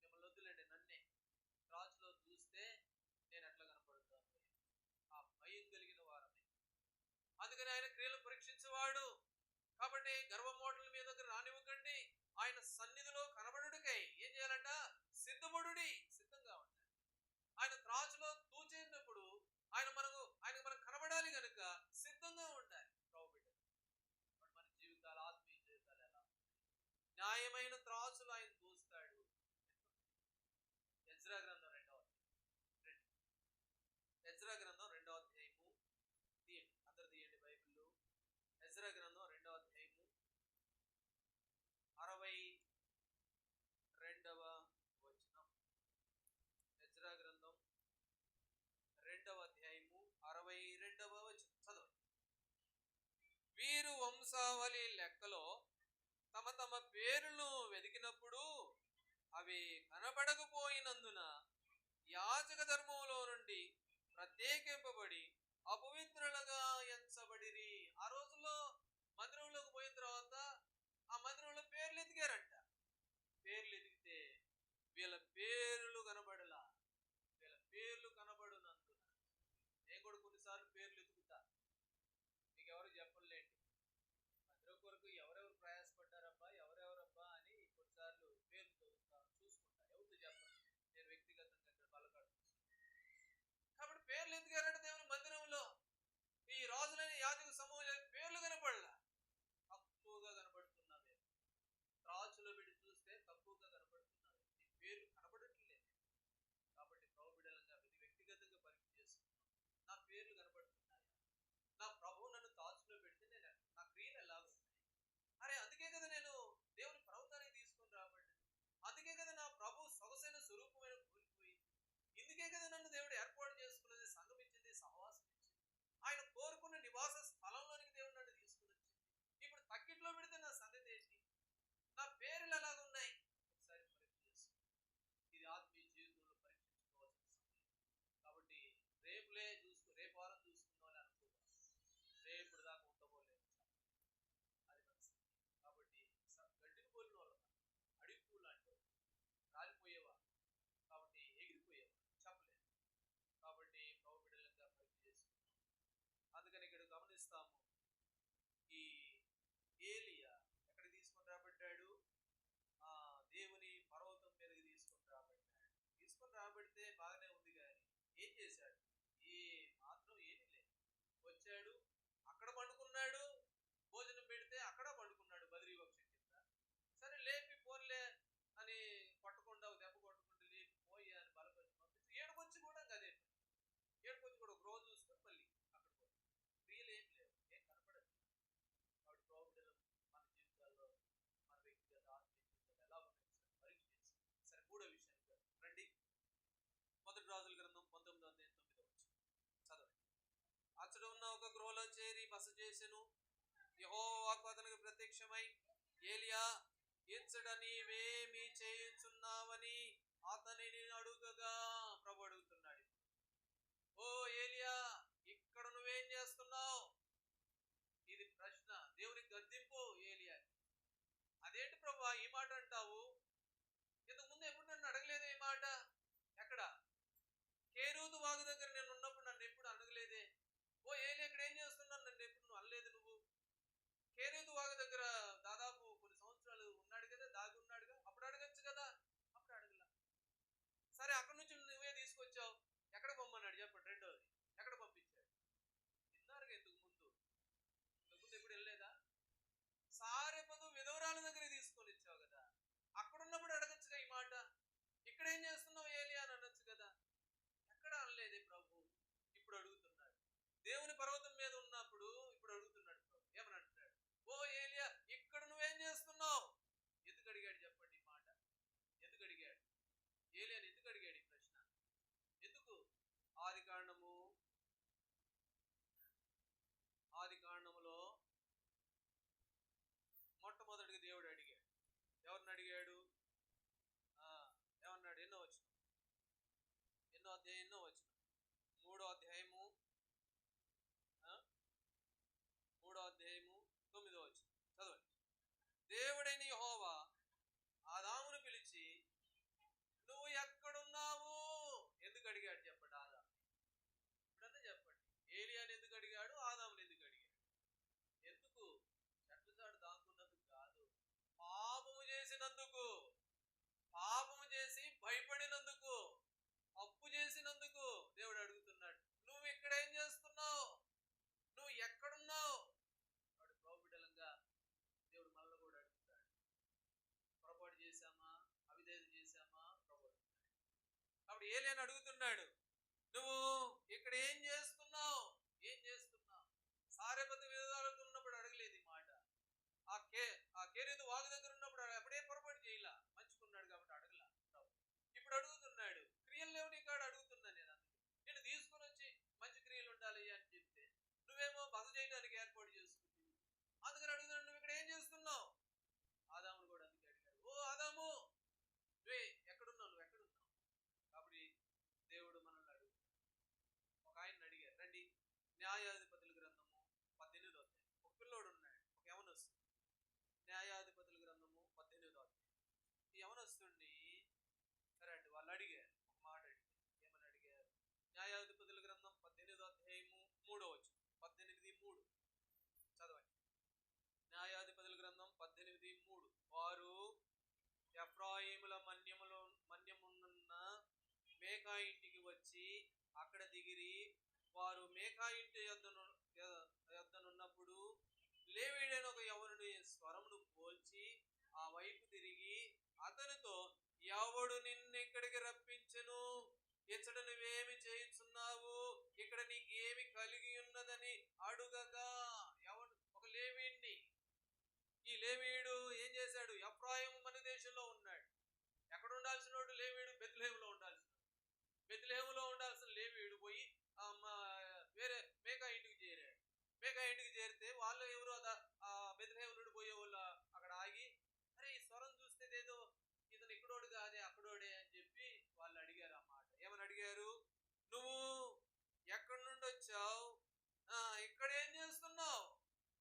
మిమ్మల్ని వద్దులేండి, నన్నే త్రాచులో చూస్తే నేను ఎట్లా కనబడుతాను? ఆ భయం కలిగిన వారమే. అందుకని ఆయన క్రియలు పరీక్షించేవాడు. కాబట్టి గర్వమోటల మీద రానివ్వకండి. ఆయన సన్నిధిలో కనబడుడికై ఏం చేయాలంట? సిద్ధపడుడి, సిద్ధంగా ఉండాలి. ఆయన త్రాచులో తూచేటప్పుడు ఆయనకు మనం కనబడాలి కనుక సిద్ధంగా ఉండాలి. మన జీవితాలు, ఆత్మీయ జీవితాలు ఎలా న్యాయమైన త్రాచులు ఆయన తూస్తాడు. ఎజ్రా గ్రంథం 2వ అధ్యాయం. ఎజ్రా గ్రంథం 2వ అధ్యాయము తీయండి, అందరు తీయండి బైబిల్లో. ఎజ్రా గ్రంథం 2వ అధ్యాయము 62వ వచనం. ఎజ్రా గ్రంథం 2వ అధ్యాయము 62వ వచనం చదవండి. వీరు వంశావళి లెక్కలో తమ తమ పేర్లను వెతికినప్పుడు అవి కనబడకపోయినందున యాజక ధర్మంలో నుండి ప్రత్యేకింపబడి అపవిత్రులుగా ఎంచబడిరి. ఆ రోజుల్లో మందిరంలోకి పోయిన తర్వాత ఆ మందిరంలో పేర్లు ఎదిగారంట. పేర్లు ఎదిగితే వీళ్ళ పేర్లు కనబడలా. వీళ్ళ పేర్లు కనబడునందున నేను కూడా కొన్నిసార్లు పేర్లు ఎదుగుతా. మీకు ఎవరు చెప్పలేండి, మందిరం కొరకు ఎవరెవరు ప్రయాసపడ్డారబ్బా, ఎవరెవరబ్బా అని కొన్నిసార్లు పేర్లు చూసుకుంటా. ఎవరితో చెప్పండి, నేను వ్యక్తిగతంగా ఇక్కడ బలగాడు. కాబట్టి పేర్లు ఎదిగారంటే దేవుని మందిరంలో ఈ రాజులైన యాజక సమూహం పేర్లు కనపడలా. తక్కువగా కనబడుతున్నావే. త్రాచులో పెట్టి చూస్తే తక్కువగా కనబడుతున్నావే. నీ పేర్లు కనబడట్లేదు. కాబట్టి ప్రభు బిడ్డలంగా వ్యక్తిగతంగా పరీక్ష చేసుకున్నాం. నా పేర్లు కనబడుతున్నాయా? నా ప్రభు నన్ను త్రాచులో పెడితే నేను నా క్రియలు ఎలా ఉన్నాయి? అరే అందుకే కదా నేను దేవుని పర్వతానికి తీసుకుని రాబడ్డాను. అందుకే కదా నా ప్రభు సొగసైన స్వరూపమైన కూలిపోయింది. ఇందుకే కదా నన్ను దేవుడు ఏర్పాటు చేసుకున్నది, సంఘం ఇచ్చింది, సహవాసం ఇచ్చింది. ఆయన కోరుకున్న నివాస స్థలంలోనికి దేవుడు నన్ను తీసుకుని వచ్చింది. ఇప్పుడు తక్కిట్లో పెడితే నా సంగతి ఏంటి? నా పేర్లు ఎలాగున్నాయి? ఒకసారి పరీక్ష చేస్తుంది. ఇది ఆత్మీయ జీవితంలో పరీక్షించుకోవాల్సిన సమయం. కాబట్టి రేపు వారం చూసుకుందామని అనుకోవాలి. రేపు దాకా ఉండబోలేదు. అది మన స్థితి. కాబట్టి గడ్డిని పోలిన వాళ్ళు, అడిగి పూలు లాంటి వాళ్ళు, రాలిపోయేవా, కాబట్టి ఎగిరిపోయేవా చెప్పలేదు. కాబట్టి ప్రభు బిడ్డలంగా పరీక్ష చేసుకుంటాం. అందుకని ఇక్కడ గమనిస్తాము, ఈ ఏలియా ఎక్కడ తీసుకొని రాబడ్డాడు? దేవుని పర్వతం మీదకి తీసుకొని రాబడ్డాడు. తీసుకొని రాబడితే బాగానే ఉంది, కానీ ఏం చేశాడు? మాత్రం ఏమీ లేదు. వచ్చాడు, అక్కడ పండుకున్నాడు, భోజనం పెడితే అక్కడ పండుకున్నాడు బద్రీ వృక్షం కింద. సరే లేపి పోన్లే అని కొట్టకుండా, దెబ్బ కొట్టకుండా లేపి పోయి అని బలపరిచి పంపించి ఏడుకొచ్చి కూడా అదే పని. ఏడుకొచ్చి కూడా ఒక రోజు చూసుకొని మళ్ళీ అక్కడ పోయి క్రియలు ఏం లేవు, ఏం కనపడదు. కాబట్టి ప్రభుత్వం మన జీవితాల్లో, మన వ్యక్తిగత ఆత్మీయ జీవితాలు ఎలా ఉన్నాయి పరీక్ష చేసి. సరే, 3వ విషయానికి రండి. మొదటి గృహలో చేరి బస చేసెను. యెహోవాకు అతనికి ప్రత్యక్షమై, ఏలియా, ఇచ్చట నీవేమి చేయుచున్నావని అతనిని అడుగగా, ప్రభు అడుగుతున్నాడు, ఓ ఏలియా, ఇక్కడ నువ్వేం చేస్తున్నావు? ఇది ప్రశ్న, దేవుని గద్దింపు ఏలియా. అదేంటి ప్రభు ఈ మాట అంటావు? ఇంతకు ముందు ఎప్పుడు నన్ను అడగలేదే ఈ మాట. ఎక్కడ? కేరూతు వాగు దగ్గర నేను ఉన్నప్పుడు నన్ను ఎప్పుడు అడగలేదే. ఓ ఏలియా, ఇక్కడ ఏం చేస్తున్నాను? నన్ను ఎప్పుడు నువ్వు అనలేదు. నువ్వు కేరూతు వాగు దగ్గర దాదాపు కొన్ని సంవత్సరాలు ఉన్నాడు కదా, దాగి ఉన్నాడుగా, అప్పుడు అడగచ్చు కదా. అప్పుడు అడగల. సరే, అక్కడి నుంచి నువ్వే తీసుకొచ్చావు. ఎక్కడ పొమ్మన్నాడు చెప్పండి? రెండోది ఎక్కడ పంపించాడు? విన్నారుగా ఇంతకు ముందు ఎప్పుడు వెళ్ళలేదా? సారెపదు విధవరాల దగ్గర తీసుకొని ఇచ్చావు కదా, అక్కడున్నప్పుడు అడగచ్చుగా ఈ మాట. ఇక్కడ ఏం చేస్తున్నావు ఏలియా అని అనొచ్చు కదా. ఎక్కడ అనలేదే ప్రభు. ఇప్పుడు అడుగుతున్నాడు. దేవుని పర్వతం మీద ఉన్నప్పుడు ఇప్పుడు అడుగుతున్నాడు ప్రభు. ఏమని అంటున్నాడు? ఓ ఏలియా, ఇక్కడ నువ్వేం చేస్తున్నావు? ఎందుకు అడిగాడు చెప్పండి ఈ మాట? ఎందుకు అడిగాడు? ఏలియాని ఎందుకు అడిగాడు ఈ ప్రశ్న? ఎందుకు? ఆది కాండములో మొట్టమొదటిగా దేవుడు అడిగాడు. ఎవరిని అడిగాడు? ఏమన్నాడు? ఎన్నో అధ్యాయం 3వ అధ్యాయము 9వ వచనం చదవండి. దేవుడైన యెహోవా ఆదామును పిలిచి, నువ్వు ఎక్కడున్నావు? ఎందుకు అడిగాడు చెప్పండి ఆదాము? ఇప్పుడన్నా చెప్పండి. ఏలియాని ఎందుకు అడిగాడు? ఆదాముని ఎందుకు అడిగాడు? ఎందుకు? చెట్లచాడు దాక్కున్నందుకు కాదు, పాపము చేసినందుకు. పాపము చేసి భయపడినందుకు, అప్పు చేసినందుకు దేవుడు అడుగుతున్నాడు, నువ్వు ఇక్కడ ఏం చేస్తున్నావు? నువ్వు ఎక్కడున్నావు? వాడు ప్రభుబిడ్డలంగా దేవుడు మనల్ని కూడా అడుగుతాడు. పొరపాటు చేశామా? అవిధేయత చేశామా? ప్రభు అడుగుతాడు. అప్పుడు ఏలియాని అడుగుతున్నాడు, నువ్వు ఇక్కడ ఏం చేస్తున్నావు? ఏం చేస్తున్నావు? సారెపతు విధాలకు ఉన్నప్పుడు అడగలేదు ఈ మాట. ఆ కేరేతు వాగు దగ్గర ఉన్నప్పుడు అప్పుడే పొరపాటు చేయలా, మంచుకున్నాడు కాబట్టి అడగలా. ఇప్పుడు అడుగుతున్నాడు. క్రియలు లేవు నీ కాడ అడుగుతున్నా నేను. అందుకు నేను తీసుకుని వచ్చి మంచి క్రియలు ఉండాలి అని చెప్తే నువ్వేమో బస చేయడానికి ఏర్పాటు చేసుకుంటుంది. అందుకని అడుగుతున్నాడు, నువ్వు ఇక్కడ ఏం చేస్తున్నావు? ఆదామును కూడా అందుకే అడిగాడు, ఓ ఆదాము, నువ్వే ఎక్కడున్నావు? నువ్వు ఎక్కడున్నావు? కాబట్టి దేవుడు మనల్ని అడుగుతాడు. ఒక ఆయన అడిగారు, రండి న్యాయాధిపతుల గ్రంథము 18వ అధ్యాయం. ఒక పిల్లోడు ఉన్నాడు, ఒక యవనస్తుడు. న్యాయాధిపతుల గ్రంథము 18వ అధ్యాయం. ఈ యవనస్తుడిని సరే అండి వాళ్ళు అడిగారు, ఒక మాట అడిగారు. ఏమని అడిగారు? న్యాయాధిపతుల గ్రంథం 18వ అధ్యాయము 3వ వచనం. 18:3 చదవండి. న్యాయాధిపతుల గ్రంథం 18:3. వారు ఎఫ్రాయిముల మన్యమున్న మేకా ఇంటికి వచ్చి అక్కడ దిగిరి. వారు మేకా ఇంటి యొద్దనున్నప్పుడు లేవీడైన ఒక యవనుని స్వరమును పోల్చి ఆ వైపు తిరిగి అతనితో, ఎవడు నిన్నెక్కడికి రప్పించెను? ఇచ్చట నువ్వేమి చేయుచున్నావు? ఇక్కడ నీకేమి కలిగి ఉన్నదని అడుగగా, ఎవడు? ఒక లేవీయుణ్ణి. ఈ లేవీయుడు ఏం చేశాడు? ఎఫ్రాయిము మన దేశంలో ఉన్నాడు. ఎక్కడ ఉండాల్సిన వాడు లేవీయుడు? బెత్లెహేములో ఉండాల్సిన. బెత్లెహేములో ఉండాల్సిన లేవీయుడు పోయి వేరే మేకా ఇంటికి చేరాడు. మేకా ఇంటికి చేరితే వాళ్ళు ఎవరు బెత్లెహేము నుండి పోయే వాళ్ళు అక్కడ ఆగి, అరే ఈ స్వరం చూస్తే ఏదో ఇతను ఇక్కడోడు కాదే అక్కడోడే అని చెప్పి వాళ్ళు అడిగారు. ఆ మాట ఏమని అడిగారు? నువ్వు ఎక్కడి నుండి వచ్చావు? ఇక్కడ ఏం చేస్తున్నావు?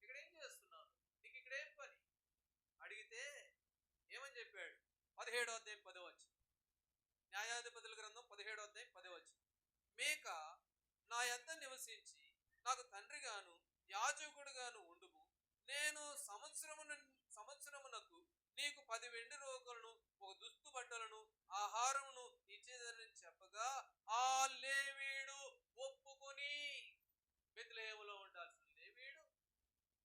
ఇక్కడ ఏం చేస్తున్నావు? నీకు ఇక్కడ ఏం పని? అడిగితే ఏమని చెప్పాడు? 17వ అధ్యాయం 10వ వచనం. న్యాయాధిపతుల గ్రంథం 17వ అధ్యాయం 10వ వచనం. మేక నా యొద్ద నివసించి నాకు తండ్రిగాను యాజకుడుగాను ఉండుము. నేను సంవత్సరమునకు నీకు 10 వెండి రోకలను, ఒక దుస్తు బట్టలను, ఆహారమును ఇచ్చేదని చెప్పగా ఆ లేవీయుడు ఒప్పుకొని, బెత్లెహేములో ఉండాల్సిన లేవీయుడు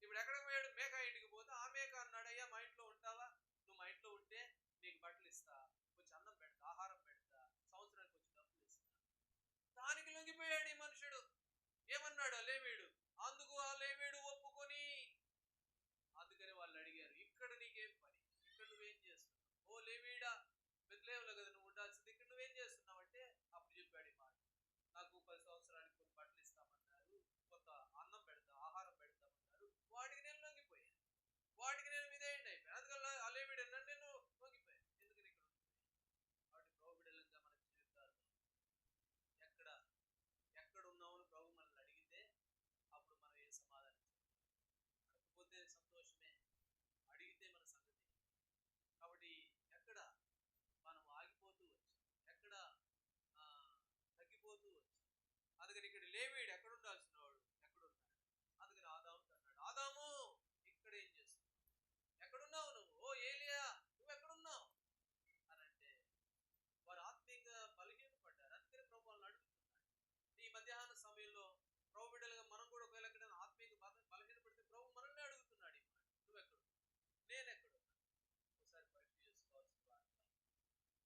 ఇప్పుడు ఎక్కడికి పోయాడు? మేకా ఇంటికి పోతే ఆ మేక అన్నాడు, అయ్యా మా ఇంట్లో ఉంటావా? నువ్వు మా ఇంట్లో ఉంటే నీకు బట్టలు ఇస్తా, కొంచెం అన్నం పెడతా, ఆహారం పెడతా, సంవత్సరానికి వచ్చి డబ్బులు ఇస్తా. దానికి లొంగిపోయాడు ఈ మనుషుడు. ఏమన్నాడు ఆ లేవీయుడు? అందుకు ఆ లేవీయుడు ఒప్పుకొని. అందుకని వాళ్ళు అడిగారు, ఇక్కడ నీకేం పని? ఇక్కడ నువ్వేం చేస్తున్నావు? ఓ లేవీయుడా, బెత్లెహేములో కదా నువ్వు ఉండాల్సింది, ఇక్కడ నువ్వేం చేస్తున్నావు అంటే అప్పుడు చెప్పాడు ఈ మాట, నాకు 10 సంవత్సరానికి కొన్ని బట్టలు ఇస్తామన్నారు, కొంత అన్నం పెడతాను, లేవీడు ఎక్కడ ఉండాల్సిన వాడు ఎక్కడున్నాడు? అందుకని ఆదాముతో అన్నాడు, ఆదాము ఇక్కడ ఏం చేస్తున్నావు? ఎక్కడున్నావు నువ్వు? ఓ ఏలియా నువ్వు ఎక్కడున్నావు అని అంటే వారు ఆత్మీయంగా బలహీనపడ్డారు. అందుకని ప్రభు వాళ్ళని అడుగుతున్నాడు. ఈ మధ్యాహ్న సమయంలో ప్రభు బిడ్డలుగా మనం కూడా ఒకవేళ ఎక్కడైనా ఆత్మీయంగా బలహీనపడితే ప్రభు మనల్ని అడుగుతున్నాడు, ఈ మాట, నువ్వు ఎక్కడున్నావు, నేను ఎక్కడున్నా? ఒకసారి పరీక్ష చేసుకోవాల్సిన వారు.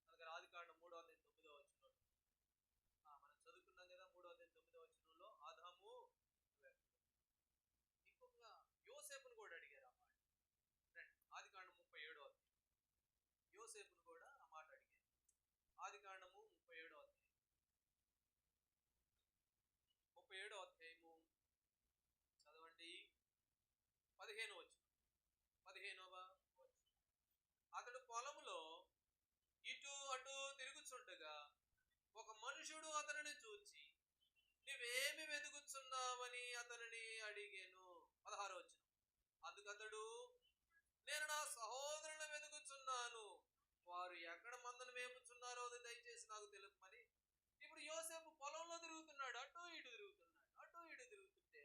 అందుకని ఆదికాండం 3:9 మనం చదువుకున్నాం కదా. 3:9 ఆదాము నువ్వు ఎక్కడున్నావు? ఇంకొక యోసేపును కూడా అడిగారు ఆ మాట. ఆదికాండం 37 యోసేపును కూడా ఆ మాట అడిగారు. ఆదికాండము 37 అధ్యాయము చదవండి. 15వ వచనం. అతడు పొలంలో ఇటు అటు తిరుగుచుండగా ఒక మనుషుడు అతనిని చూచి, నువ్వేమి వెతుకుచున్నావని అతనిని అడిగెను. 16వ వచనం. అందుకతడు, నేను నా సహోదరులను వెతుకుచున్నాను, వారు ఎక్కడ మందను మేపుచున్నారో అది దయచేసి నాకు తెలుపమని. ఇప్పుడు యోసేపు పొలంలో తిరుగుతున్నాడు, అటు ఇటు తిరుగుతుంటే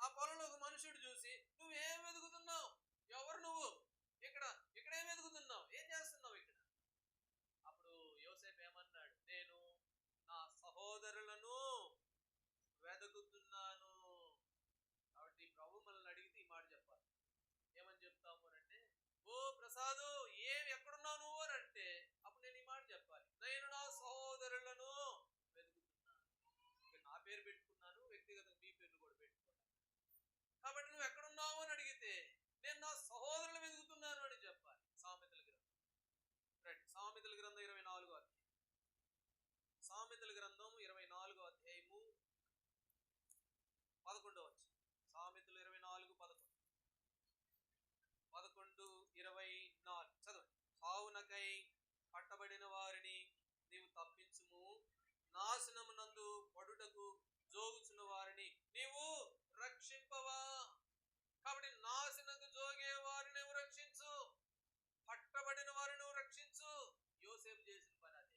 ఆ పొలంలో ఒక మనుషుడు చూసి, నువ్వేం వెతుకుతున్నావు? ఎవరు నువ్వు? ఇక్కడేం వెతుకుతున్నావు? ఏం చేస్తున్నావు ఇక్కడ? అప్పుడు యోసేపు ఏమన్నాడు, నేను నా సహోదరులను వెతుకుతున్నాను. కాబట్టి ప్రభు మనల్ని అడిగితే ఈ మాట చెప్పాలి. ఏమని చెప్తాము అంటే, ఓ ప్రసాదు ఎక్కడున్నావు నువ్వు అని అంటే అప్పుడు నేను ఈ మాట చెప్పాలి, నేను నా సహోదరులను వెతుకుతున్నాను. నా పేరు పెట్టుకున్నాను, వ్యక్తిగతంగా మీ పేర్లు కూడా పెట్టుకున్నాను. కాబట్టి నువ్వు ఎక్కడున్నావు అని అడిగితే నేను నా సహోదరులను వెతుకుతున్నాను అని చెప్పాలి. సామెతల గ్రంథం 24వ అధ్యాయం. సామెతల గ్రంథం 24వ అధ్యాయము 11వ వచనం. సామెతలు 24:11-24 చదవండి. సావునకై పట్టబడిన వారిని నీవు తప్పించుము, నాశనమునందు పడుటకు జోగుచున్న వారిని నీవు రక్షింపవా. కాబట్టి నాశనకు జోగే వారిని నువ్వు రక్షించు, పట్టబడిన వారిని నువ్వు రక్షించు. యోసేపు చేసిన పని అదే.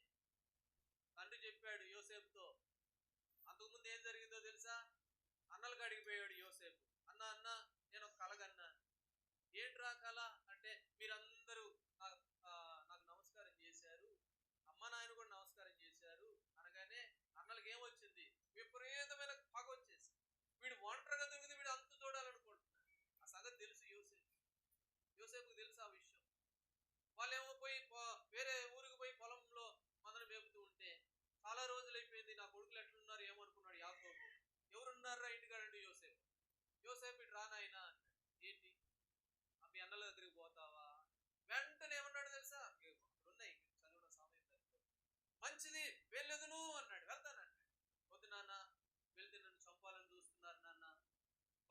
తండ్రి చెప్పాడు యోసేపుతో. అంతకుముందు ఏం జరిగిందో తెలుసా? అన్నలకు అడిగిపోయాడు యోసేపు, అన్న నేను ఒక కలగన్నా. ఏంట్రా కళ అంటే, మీరందరూ నాకు నమస్కారం చేశారు, అమ్మ నాయన కూడా నమస్కారం చేశారు అనగానే అన్నలకు ఏమొచ్చింది? విపరీతమైన పగ వచ్చేసి వీడు ఒంటరిగా దొరికితే వీడు అంతు చూడాలనుకుంటున్నాడు. ఆ సంగతి తెలుసు యోసేపుకు తెలుసు ఆ విషయం. వాళ్ళేమో పోయి వేరే ఊరికి పోయి పొలంలో మందను మేపుతూ ఉంటే చాలా రోజులు అయిపోయింది, నా కొడుకులు ఎట్లున్నారు ఏమనుకున్నాడు యాకోబు. ఎవరున్నారా ఇంటికాడండి? యోసేపు ఇటు రానాయన అన్నాడు. ఏంటి, మీ అన్నల దగ్గరికి పోతావా? వెంటనే ఏమన్నాడు తెలుసా? ఉన్నాయి చదివిన సమయం సరిపోదు. మంచిది వెళ్ళదును అన్నాడు. వెళ్తానన్నాడు. వద్దు నాన్న, వెళ్తే నన్ను చంపాలని చూస్తున్నారు నాన్న,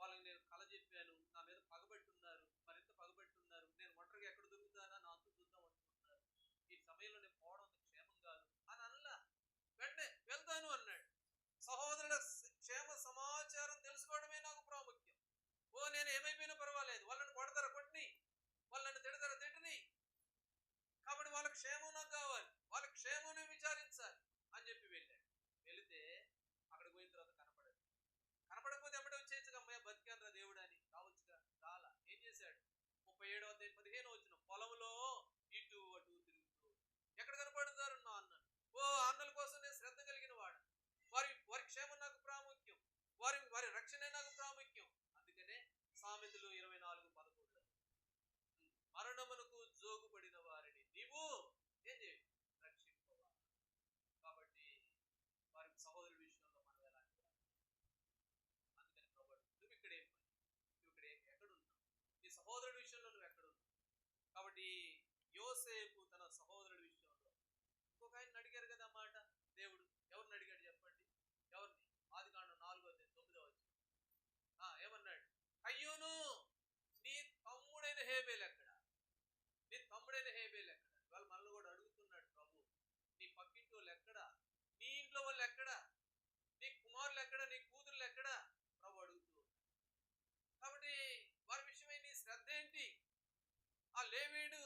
వాళ్ళకి నేను కళ చెప్పాను, నా మీద పగబెట్టున్నారు, మరింత పగబెట్టున్నారు, నేను ఒంటరిగా ఎక్కడ దొరుకుతానా, నా అంతు చూద్దాం అనుకుంటున్నారు, ఈ సమయంలో నేను పోవడం క్షేమం కాదు అని అనలా. వెంటనే వెళ్తాను అన్నాడు. సహోదరుల క్షేమ సమాచారం తెలుసుకోవడమే నాకు ప్రాముఖ్యం. నేను ఏమైపోయినా పర్వాలేదు, వాళ్ళని కొడతారా కొట్టిని, వాళ్ళని తిడతారా తిట్టని, కాబట్టి వాళ్ళ క్షేమం నాకు కావాలి, వాళ్ళ క్షేమం విచారించాలి అని చెప్పి వెళ్ళాడు. వెళితే అక్కడికి పోయిన తర్వాత కనపడకపోతే ఎమ్మడే వచ్చేయచ్చుగా, అమ్మాయి బతికానరా దేవుడు అని రావచ్చుగా. చాలా ఏం చేశాడు? 37:15 వచ్చిన పొలంలో ఇటు అటు తిరుగుతూ, ఎక్కడ కనపడుతారు నా అన్నలు. అన్నల కోసం నేను శ్రద్ధ కలిగిన వాడు, వారి క్షేమం నాకు ప్రాముఖ్యం, వారి రక్షణే నాకు ప్రాముఖ్యం. అందుకనే సామెతలు 24:11 మరణమునకు జోగుపడిన వారిని నీవు ఏం చేయి? రక్షింపవా. కాబట్టి వారి సహోదరుడి విషయంలో మనం ఎలాంటి వారు? అందుకని ప్రభు, నువ్వు ఇక్కడేం పని, నువ్వు ఇక్కడ ఎక్కడున్నావు, నీ సహోదరుడి విషయంలో నువ్వు ఎక్కడున్నావు. కాబట్టి యోసేపు తన సహోదరుడి విషయంలో ఇంకొక ఆయన అడిగారు కదా మాట. దేవుడు ఎవరిని అడిగాడు చెప్పండి? ఎవరిని? ఆదికాండం 4:9 ఏమన్నాడు? అయ్యోను, నీ తమ్ముడైన హేబేలు ఎక్కడ? నీ తమ్ముడైన హేబేలు ఎక్కడ? వాళ్ళు మనల్ని కూడా అడుగుతున్నాడు ప్రభు, నీ పక్కింటి వాళ్ళు ఎక్కడా, నీ ఇంట్లో వాళ్ళు ఎక్కడా, నీ కుమారులు ఎక్కడా, నీ కూతుర్లు ఎక్కడా? ప్రభు అడుగుతూ. కాబట్టి వారి విషయమై నీ శ్రద్ధ ఏంటి? ఆ లేవీయుడు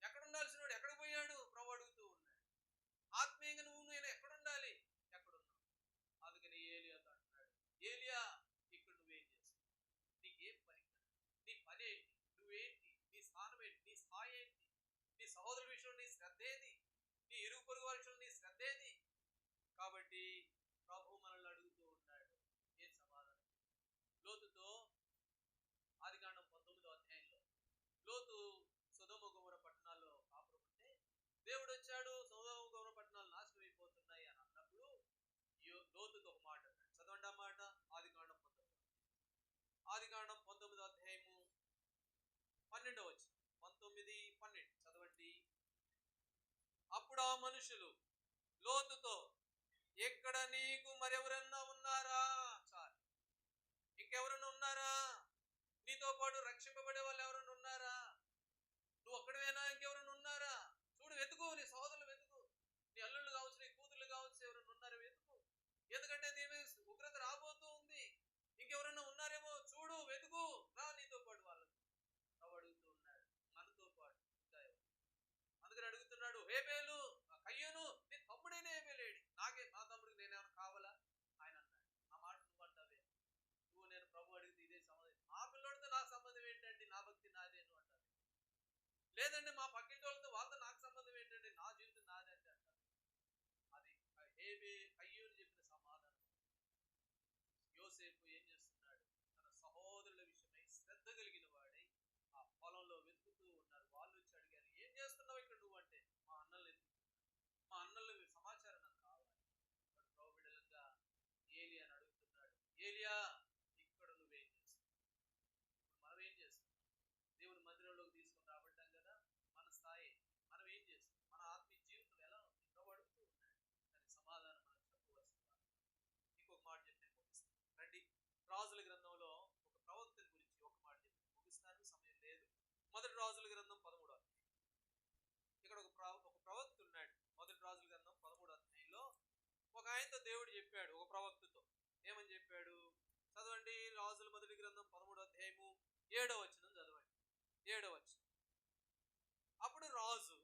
ఎక్కడ ఉండాల్సిన వాడు ఎక్కడ పోయాడు? ప్రభు అడుగుతూ ఉన్నాడు. ఆత్మీయంగా నేను ఎక్కడుండాలి? ఎక్కడున్నావు? అందుకని ఏలియాతో పెద్దదేది. కాబట్టి ప్రభు మనల్ని అడుగుతూ ఉన్నాడు, ఏం సమాధానం? లోతుతో ఆదికాండం 19వ అధ్యాయంలో లోతు సొదొమ గొమొర్రా పట్టణాల్లో కాపురం ఉంటే దేవుడు వచ్చాడు, సొదొమ గొమొర్రా పట్టణాలు నాశనం అయిపోతున్నాయి అని అన్నప్పుడు లోతుతో ఒక మాట అన్నాడు. చదవండి ఆ మాట. ఆదికాండం 19వ అధ్యాయము 12వ వచనం. 19, 12 చదవండి. అప్పుడు ఆ మనుషులు లోతుతో, ఎక్కడ నీకు మరెవరన్నా ఉన్నారా? చాలు, ఇంకెవరన్నా ఉన్నారా? నీతో పాటు రక్షింపబడే వాళ్ళు ఎవరన్నా ఉన్నారా? నువ్వు ఒక్కడివేనా? ఇంకెవరన్నా ఉన్నారా? చూడు, వెతుకు, నీ సహోదరులు వెతుకు, నీ అల్లుళ్ళు కావచ్చు, నీ కూతుళ్ళు కావచ్చు, ఎవరన్నా ఉన్నారా వెతుకు. ఎందుకంటే దీని ఉగ్రత రాబోతూ ఉంది. ఇంకెవరన్నా ఉన్నారేమో చూడు, వెతుకు, రా నీతో పాటు వాళ్ళని అడుగుతూ ఉన్నాడు. మనతో పాటు ఇంకా ఎవరు? అందుకని అడుగుతున్నాడు, హేబేలు, కయ్యూను, నీ తమ్ముడైన హేబేలేడి? నాకే, నా తమ్ముడికి నేనేమైనా కావాలా? ఆయన అన్నాడు, ఆ మాట నువ్వు అంటావే, నువ్వు నేను ప్రభు అడిగితే ఇదే సంబంధం. మా పిల్లోడితో నాకు సంబంధం ఏంటండి? నా భక్తి నాదేను అంటారు. లేదండి మా పక్కింటి వాళ్ళతో వాళ్ళతో నాకు సంబంధం ఏంటండి? నా జీవితం నాదే అంటే అంటారు. అది కయ్యూను చెప్పిన సమాధానం. యోసేపు ఏం చేస్తున్నాడు? తన సహోదరుల విషయమై శ్రద్ధ కలిగిన వాడై ఆ పొలంలో వెతుకుతూ ఉన్నారు. వాళ్ళు వచ్చి అడిగారు, ఏం చేస్తున్నావు ఇక్కడ నువ్వు అంటే, మా అన్నలు వెతుకుతున్నారు, మా అన్నలు సమాచారం నాకు కావాలి. వాడు ప్రభు బిడ్డలంగా ఏలియాని అడుగుతున్నాడు, ఏలియా ఇక్కడ నువ్వేం చేస్తున్నావు? ఇప్పుడు మనం ఏం చేస్తున్నాం? దేవుని మందిరంలోకి తీసుకొని రాబడ్డాం కదా, మన స్థాయి, మనం ఏం చేస్తున్నాం? మన ఆత్మీయ జీవితం ఎలా ఉంది? ప్రభు అడుగుతూ ఉన్నాడు. దానికి సమాధానం మనం చెప్పవలసిన వారు. ఇంకొక మాట చెప్పి నేను ముగిస్తాను. రండి, రాజుల గ్రంథంలో ఒక ప్రవక్తని గురించి ఒక మాట చెప్పి ముగిస్తాను, సమయం లేదు. మొదటి రాజుల గ్రంథం 13వ అధ్యాయం. ఇక్కడ ఒక ప్రవక్త ఉన్నాడు. మొదటి రాజుల గ్రంథం 13వ అధ్యాయంలో ఒక ఆయనతో దేవుడు చెప్పాడు, ఒక ప్రవక్తతో ఏమని చెప్పాడు? చదవండి. రాజుల మొదటి గ్రంథం 13వ అధ్యాయము 7వ వచనం చదవండి. 7వ వచనం. అప్పుడు రాజు,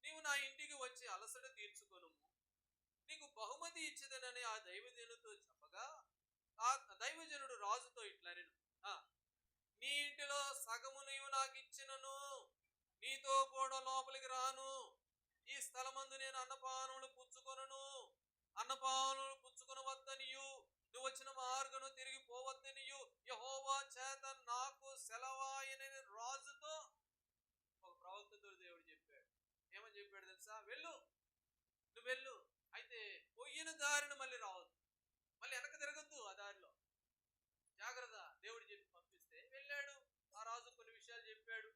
నీవు నా ఇంటికి వచ్చి అలసట తీర్చుకొనుము, నీకు బహుమతి ఇచ్చేదనని ఆ దైవజనుడితో చెప్పగా, ఆ దైవజనుడు రాజుతో ఇట్లనెను, నీ ఇంటిలో సగము నీవు నాకు ఇచ్చినను నీతో కూడా లోపలికి రాను. ఈ స్థలమందు నేను అన్నపానములు పుచ్చుకొనను. అన్నపానములు పుచ్చుకొనవద్దనియు నువ్వు వచ్చిన మార్గను తిరిగి పోవద్దనియు యెహోవా చేత నాకు సెలవాయనని రాజుతో ఒక ప్రవక్తతో దేవుడు చెప్పాడు. ఏమని చెప్పాడు తెలుసా? వెళ్ళు, నువ్వు వెళ్ళు, అయితే పోయిన దారిని మళ్ళీ రావద్దు, మళ్ళీ వెనక తిరగద్దు, ఆ దారిలో జాగ్రత్త. దేవుడు చెప్పి పంపిస్తే వెళ్ళాడు. ఆ రాజు కొన్ని విషయాలు చెప్పాడు,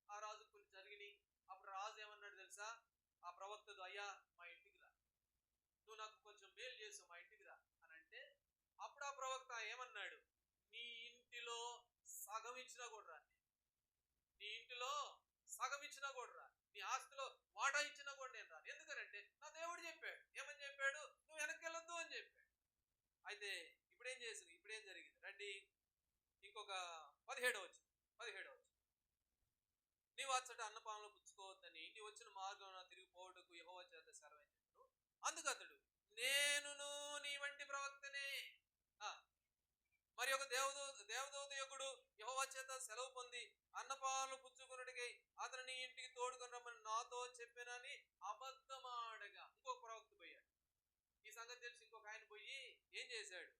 ఆ రాజు కొన్ని జరిగినాయి. అప్పుడు రాజు ఏమన్నాడు తెలుసా? ఆ ప్రవక్తతో, అయ్యా మా ఇంటికి రా, నువ్వు నాకు కొంచెం మేలు చేసావు, మా ఇంటికి రా అని అంటే, అప్పుడు ఆ ప్రవక్త ఏమన్నాడు? నీ ఇంటిలో సగం ఇచ్చినా కూడా రా, నీ ఇంటిలో సగం ఇచ్చినా కూడా రా, నీ ఆస్తిలో వాటా ఇచ్చినా కూడా నేను రాను. ఎందుకనంటే నా దేవుడు చెప్పాడు. ఏమని చెప్పాడు? నువ్వు వెనక్కి వెళ్ళొద్దు అని చెప్పాడు. అయితే ఇప్పుడేం చేసింది? ఇప్పుడేం జరిగింది? రండి, ఇంకొక 17వ వచనం. 17వ వచనం. నీవు అచ్చట అన్నపానములు పుచ్చుకోవద్దని నీ వచ్చిన మార్గం తిరిగి పోవటకు యెహోవా చేత సెలవని చెప్పాను. అందుకు అతడు, నేనును నీ వంటి ప్రవక్తనే, మరి ఒక దేవదూతయకుడు యెహోవా చేత సెలవు పొంది అన్నపానములు పుచ్చుకొనుటకై అతను నీ ఇంటికి తోడుకొని రమ్మని నాతో చెప్పానని అబద్ధమాడగా ఇంకొక ప్రవక్త పోయాడు. ఈ సంగతి తెలిసి ఇంకొక ఆయన పోయి ఏం చేశాడు?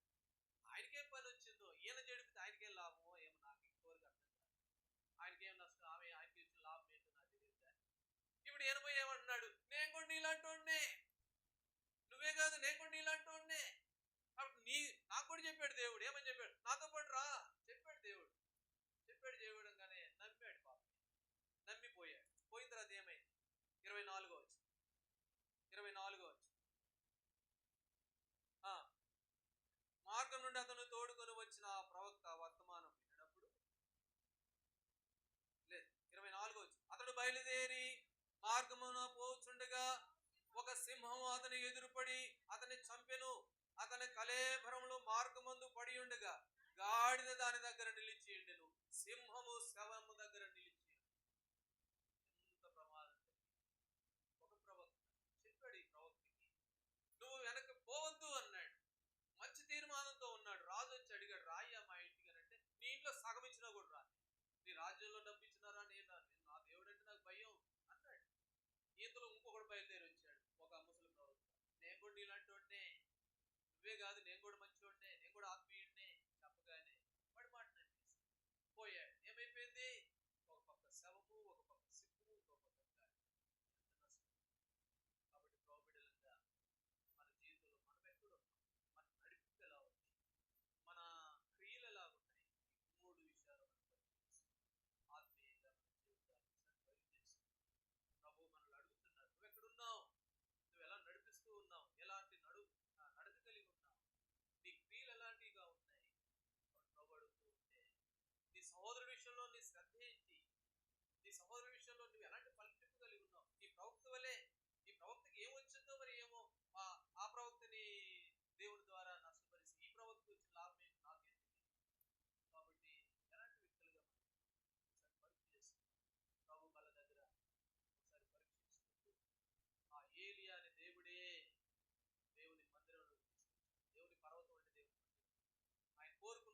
ఆయనకేం పని వచ్చిందో, ఈయన చెడిపితే ఆయనకేం లాభమో ఏమో నాకు ఇంతవరకు అర్థం కాదు. ఆయనకేం నష్టం, ఆయనకి ఇచ్చిన లాభం ఏంటో నాకు తెలియదు. కానీ ఇప్పుడు ఈయన పోయి ఏమంటున్నాడు? నేను కూడా నీలాంటి వాడినే, నువ్వే కాదు నేను కూడా నీలాంటి వాడినే. కాబట్టి నాకు కూడా చెప్పాడు దేవుడు. ఏమని చెప్పాడు? నాతో పాటు రా చెప్పాడు దేవుడు. చెప్పాడు దేవుడు అనగానే నమ్మాడు పాపం, నమ్మిపోయాడు. పోయిన తర్వాత ఏమైంది? 24వ వచనం. 24వ వచనం. మార్గం నుండి అతను తోడుకొని వచ్చిన ఆ ప్రవక్త వర్తమానం విన్నప్పుడు, లేదు 24వ వచనం. అతడు బయలుదేరి మార్గమున పోచుండగా ఒక సింహము అతని ఎదురుపడి అతన్ని చంపెను. అతని కళేభరములు మార్గమందు పడి ఉండగా గాడిద దాని దగ్గర నిలిచి ఉండెను. సింహము శవము దగ్గర నిలిచి. ఎంత ప్రమాదం! ఒక ప్రవక్త చెప్పాడు ఈ ప్రవక్తకి, నువ్వు వెనక్కి పోవద్దు అన్నాడు. మంచి తీర్మానంతో ఉన్నాడు. రాజు వచ్చి అడిగాడు, రాయ్యా మా ఇంటికి అని అంటే, నీ ఇంట్లో సగం ఇచ్చినా కూడా రా, నీ రాజ్యంలో డబ్బు ఇచ్చినారా, నేను నా దేవుడు అంటే నాకు భయం అన్నాడు. ఇంతలో ఇంకొకడు బయలుదేరి వచ్చాడు, ఒక ముసలి ప్రవక్త. కూడా నీలాంటి వాడినే, నువ్వే కాదు నేను కూడా మంచివాడినే, నేను కూడా ఆత్మీయుడినే చెప్పగానే వాడి మాట నమ్మేసి పోయాడు. ఏమైపోయింది? ఒక పక్క శవము, ఒక పక్క సిగ్గు, ఒక పక్క గాలి. ఎంత నష్టం. కాబట్టి ప్రోబిడలంగా మన జీవితంలో మనం ఎక్కడున్నాం, మన నడిపింపు ఎలా ఉంది, మన క్రియలు ఎలా ఉన్నాయి, ఈ మూడు విషయాలు మనం పరిశీలిస్తాం. ఆత్మీయంగా మన జీవితాలు పరిశీలిస్తాం. ప్రభు మనల్ని అడుగుతున్నారు, నువ్వు ఎక్కడున్నావు, నువ్వు ఎలా నడిపిస్తూ ఉన్నావు, ఎలాంటి నడక కలిగి ఉన్నావు, నీ క్రియలు ఎలాంటివిగా ఉన్నాయి. ప్రభు అడుగుతూ ఉంటే నీ సహోదరు విషయంలో నీ శ్రద్ధ ఏంటి, నీ సహోదరు విషయంలో నువ్వు ఎలాంటి పలికింపు కలిగి ఉన్నావు. నీ ప్రవక్త వలె, ఈ ప్రవక్తకి ఏం వచ్చిందో మరి ఏమో, ఆ ప్రవక్తని దేవుని ద్వారా నష్టపరిచి ఈ ప్రవక్త వచ్చిన లాభం ఏంటి నాకేం తెలియదు. కాబట్టి ఎలాంటి వ్యక్తులుగా మనం ఒకసారి పరీక్ష చేస్తున్నాం. ప్రభు వాళ్ళ దగ్గర ఒకసారి పరీక్షించుకుంటూ ఆ ఏలియా అనే దేవుడే దేవుని మందిరంలో తీసుకొచ్చాడు. దేవుని పర్వతం అంటే దేవుని మందిరం. ఆయన కోరుకున్న